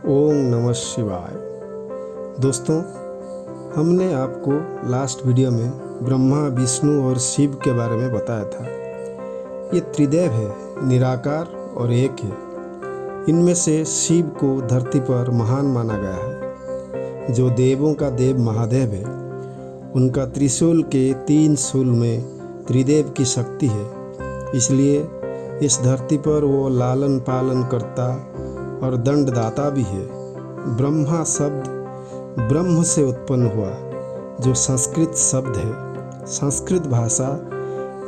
ओम नमः शिवाय। दोस्तों, हमने आपको लास्ट वीडियो में ब्रह्मा, विष्णु और शिव के बारे में बताया था। ये त्रिदेव है, निराकार और एक है। इनमें से शिव को धरती पर महान माना गया है। जो देवों का देव महादेव है, उनका त्रिशूल के 3 शूल में त्रिदेव की शक्ति है। इसलिए इस धरती पर वो लालन पालन करता और दंडदाता भी है। ब्रह्मा शब्द ब्रह्म से उत्पन्न हुआ, जो संस्कृत शब्द है। संस्कृत भाषा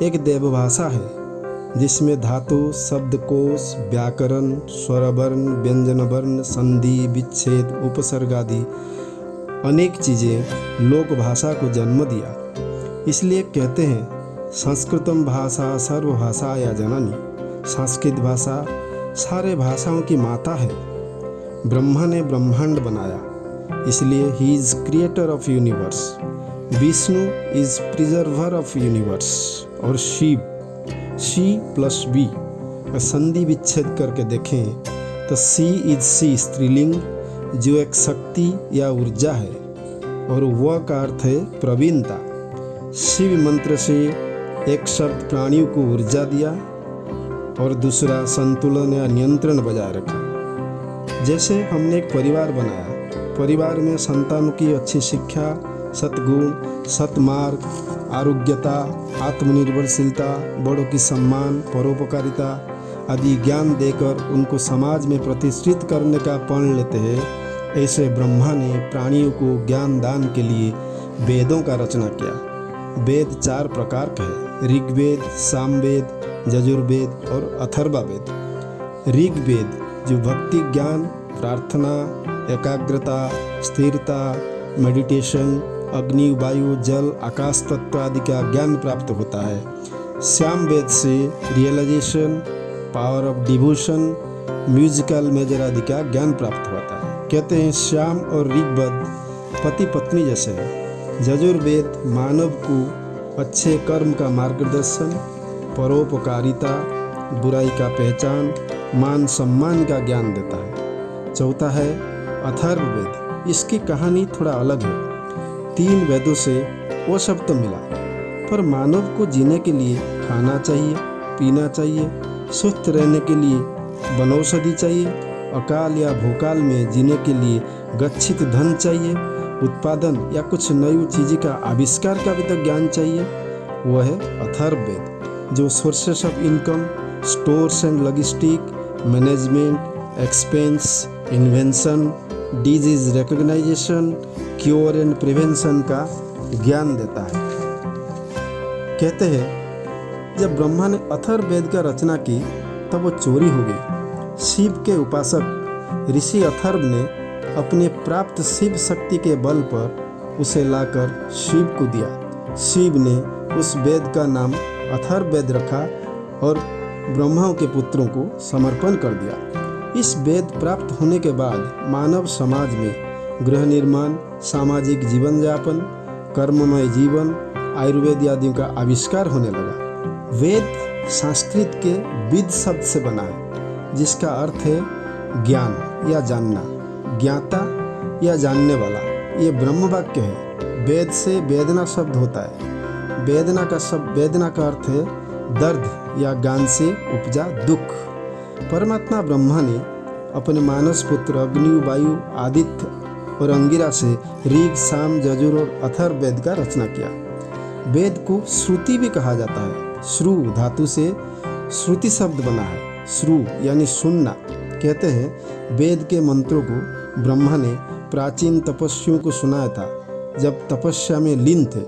एक देवभाषा है, जिसमें धातु, शब्दकोश, व्याकरण, स्वरवर्ण, व्यंजनवर्ण, संधि, विच्छेद, उपसर्ग आदि अनेक चीज़ें लोक भाषा को जन्म दिया। इसलिए कहते हैं, संस्कृतम भाषा सर्वभाषाया जननी। संस्कृत भाषा सारे भाषाओं की माता है। ब्रह्मा ने ब्रह्मांड बनाया, इसलिए he is creator of universe. Vishnu is preserver of universe. और शिव, शी प्लस बी संधि विच्छेद करके देखें तो सी इज सी स्त्रीलिंग, जो एक शक्ति या ऊर्जा है, और वह का अर्थ है प्रवीणता। शिव मंत्र से एक शब्द प्राणियों को ऊर्जा दिया और दूसरा संतुलन या नियंत्रण बजाय रखा। जैसे हमने एक परिवार बनाया, परिवार में संतानों की अच्छी शिक्षा, सद्गुण, सत्मार्ग, आरोग्यता, आत्मनिर्भरशीलता, बड़ों की सम्मान, परोपकारिता आदि ज्ञान देकर उनको समाज में प्रतिष्ठित करने का प्रण लेते हैं। ऐसे ब्रह्मा ने प्राणियों को ज्ञान दान के लिए वेदों का रचना किया। वेद 4 प्रकार के हैं: ऋग्वेद, सामवेद, यजुर्वेद और अथर्ववेद। ऋग्वेद जो भक्ति ज्ञान, प्रार्थना, एकाग्रता, स्थिरता, मेडिटेशन, अग्नि, वायु, जल, आकाश तत्व आदि का ज्ञान प्राप्त होता है। सामवेद से realization, power of devotion, musical major आदि का ज्ञान प्राप्त होता है। कहते हैं श्याम और ऋग्वेद पति पत्नी जैसे हैं। यजुर्वेद मानव को अच्छे कर्म का मार्गदर्शन, परोपकारिता, बुराई का पहचान, मान सम्मान का ज्ञान देता है। चौथा है अथर्ववेद। इसकी कहानी थोड़ा अलग है। 3 वेदों से वो सब तो मिला, पर मानव को जीने के लिए खाना चाहिए, पीना चाहिए, स्वस्थ रहने के लिए वनौषधि चाहिए, अकाल या भूकाल में जीने के लिए गच्छित धन चाहिए, उत्पादन या कुछ नई चीज़ का आविष्कार का भी तो ज्ञान चाहिए। वह है अथर्ववेद, जो sources of income, stores and logistic, management, expense, invention, disease recognization, cure and prevention का ज्ञान देता है। कहते हैं, जब ब्रह्मा ने अथर्ववेद का रचना की तब वो चोरी हो गई। शिव के उपासक ऋषि अथर्व ने अपने प्राप्त शिव शक्ति के बल पर उसे लाकर शिव को दिया। शिव ने उस वेद का नाम अथर्ववेद रखा और ब्रह्मा के पुत्रों को समर्पण कर दिया। इस वेद प्राप्त होने के बाद मानव समाज में गृह निर्माण, सामाजिक जीवन यापन, कर्ममय जीवन, आयुर्वेद आदि का आविष्कार होने लगा। वेद संस्कृत के विद शब्द से बना है, जिसका अर्थ है ज्ञान या जानना, ज्ञाता या जानने वाला। ये ब्रह्म वाक्य है। वेद से वेदना शब्द होता है। वेदना का अर्थ है दर्द या ज्ञान से उपजा दुख। परमात्मा ब्रह्मा ने अपने मानस पुत्र अग्नि, वायु, आदित्य और अंगिरा से ऋग, साम, यजुर और अथर्ववेद का रचना किया। वेद को श्रुति भी कहा जाता है। श्रु धातु से श्रुति शब्द बना है। श्रु यानी सुनना। कहते हैं, वेद के मंत्रों को ब्रह्मा ने प्राचीन तपस्वियों को सुनाया था, जब तपस्या में लीन थे।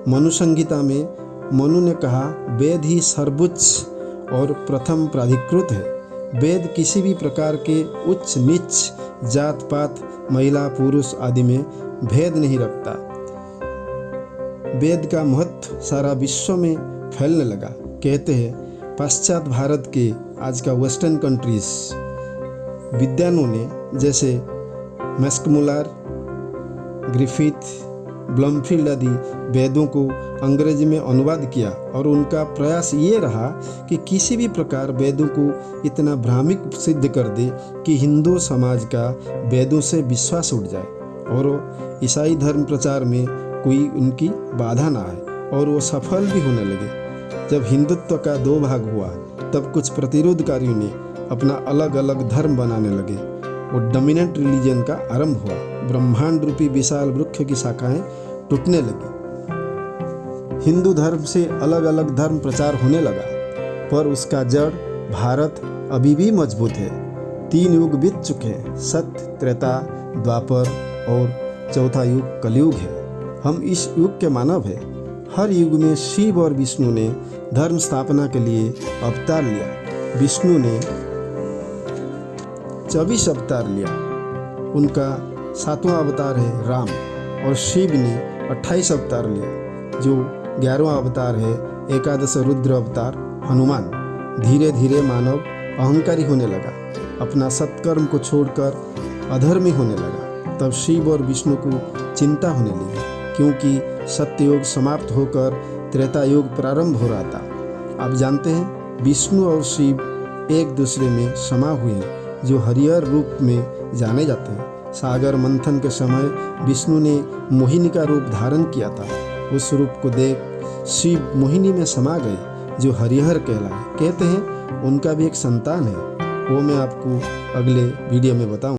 मनु संहिता में मनु ने कहा, वेद ही सर्वोच्च और प्रथम प्राधिकृत है। वेद किसी भी प्रकार के उच्च नीच, जात पात, महिला पुरुष आदि में भेद नहीं रखता। वेद का महत्व सारा विश्व में फैलने लगा। कहते हैं, पश्चात भारत के आज का वेस्टर्न कंट्रीज विद्वानों ने, जैसे मैक्समुलर, ग्रिफिथ, ब्लमफील्ड आदि वेदों को अंग्रेजी में अनुवाद किया और उनका प्रयास ये रहा कि किसी भी प्रकार वेदों को इतना भ्रामिक सिद्ध कर दे कि हिंदू समाज का वेदों से विश्वास उठ जाए और ईसाई धर्म प्रचार में कोई उनकी बाधा ना आए, और वो सफल भी होने लगे। जब हिंदुत्व का दो भाग हुआ तब कुछ प्रतिरोधकारियों ने अपना अलग अलग धर्म बनाने लगे और डोमिनेंट रिलीजन का आरंभ हुआ। ब्रह्मांड रूपी विशाल वृक्ष की शाखाएं टूटने लगी। हिंदू धर्म से अलग अलग धर्म प्रचार होने लगा, पर उसका जड़ भारत अभी भी मजबूत है। 3 युग बीत चुके हैं, सत्य, त्रेता, द्वापर और चौथा युग कलयुग है। हम इस युग के मानव हैं। हर युग में शिव और विष्णु ने धर्म स्थापना के लिए अवतार लिया। विष्णु ने 24 अवतार लिया, उनका 7वां अवतार है राम, और शिव ने 28 अवतार लिया, जो 11वां अवतार है एकादश रुद्र अवतार हनुमान। धीरे धीरे मानव अहंकारी होने लगा, अपना सत्कर्म को छोड़कर अधर्मी होने लगा। तब शिव और विष्णु को चिंता होने लगी, क्योंकि सत्ययुग समाप्त होकर त्रेता युग प्रारंभ हो रहा था। आप जानते हैं, विष्णु और शिव एक दूसरे में समा हुए हैं, जो हरिहर रूप में जाने जाते हैं। सागर मंथन के समय विष्णु ने मोहिनी का रूप धारण किया था। उस रूप को देख शिव मोहिनी में समा गए, जो हरिहर कहलाए। कहते हैं उनका भी एक संतान है, वो मैं आपको अगले वीडियो में बताऊं।